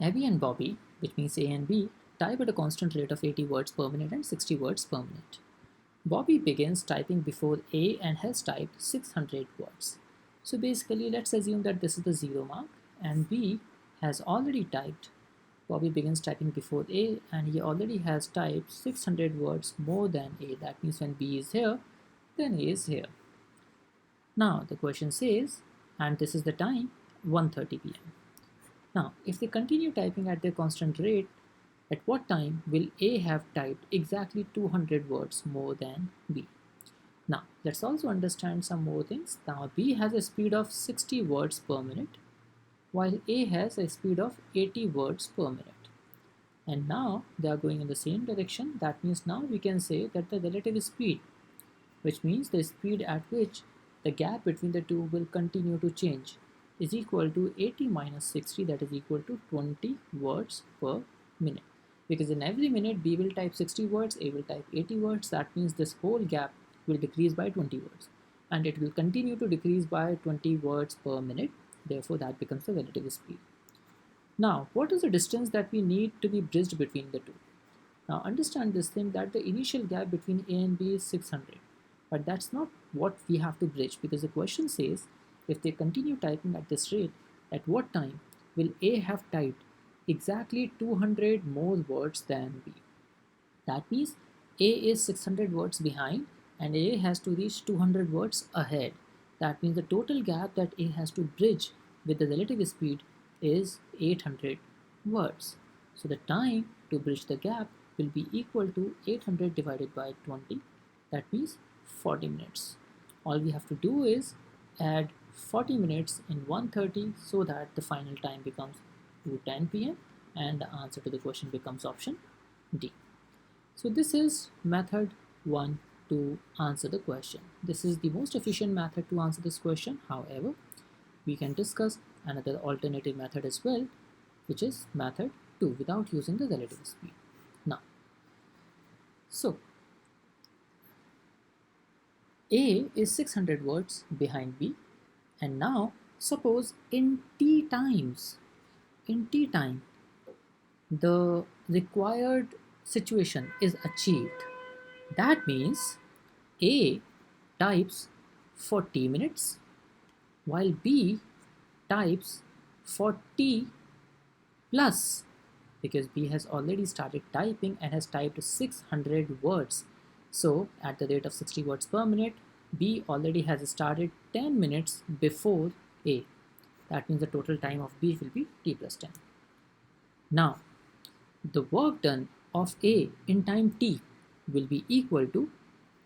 Abby and Bobby, which means A and B, type at a constant rate of 80 words per minute and 60 words per minute. Bobby begins typing before A and has typed 600 words. So basically, let's assume that this is the 0 mark and B has already typed. Bobby begins typing before A and he already has typed 600 words more than A. That means when B is here, then A is here. Now the question says, and this is the time, 1:30 p.m. Now, if they continue typing at their constant rate, at what time will A have typed exactly 200 words more than B? Now, let's also understand some more things. Now, B has a speed of 60 words per minute, while A has a speed of 80 words per minute. And now they are going in the same direction. That means now we can say that the relative speed, which means the speed at which the gap between the two will continue to change, is equal to 80 minus 60, that is equal to 20 words per minute. Because in every minute B will type 60 words, A will type 80 words. That means this whole gap will decrease by 20 words. And it will continue to decrease by 20 words per minute. Therefore, that becomes the relative speed. Now, what is the distance that we need to be bridged between the two? Now, understand this thing that the initial gap between A and B is 600. But that's not what we have to bridge, because the question says if they continue typing at this rate, at what time will A have typed exactly 200 more words than B? That means A is 600 words behind and A has to reach 200 words ahead. That means the total gap that A has to bridge with the relative speed is 800 words. So the time to bridge the gap will be equal to 800 divided by 20. That means 40 minutes. All we have to do is add 40 minutes in 1:30 so that the final time becomes 2:10 p.m. and the answer to the question becomes option D. So this is method 1 to answer the question. This is the most efficient method to answer this question. However, we can discuss another alternative method as well, which is method 2 without using the relative speed. Now, so A is 600 words behind B, and now suppose in t time, the required situation is achieved. That means A types for t minutes while B types for t plus, because B has already started typing and has typed 600 words. So at the rate of 60 words per minute, B already has started 10 minutes before A. That means the total time of B will be t plus 10. Now, the work done of A in time t will be equal to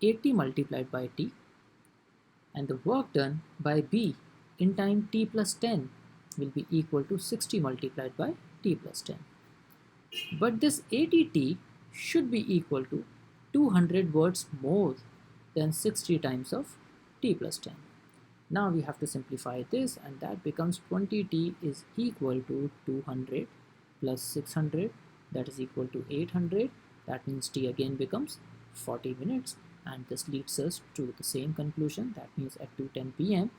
80 multiplied by t, and the work done by B in time t plus 10 will be equal to 60 multiplied by t plus 10. But this 80t should be equal to 200 words more than 60 times of t plus 10. Now we have to simplify this, and that becomes 20t is equal to 200 plus 600, that is equal to 800. That means t again becomes 40 minutes, and this leads us to the same conclusion. That means at 2:10 p.m.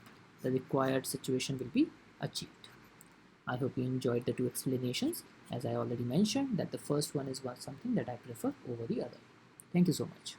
the required situation will be achieved. I hope you enjoyed the two explanations. As I already mentioned, that the first one is something that I prefer over the other. Thank you so much.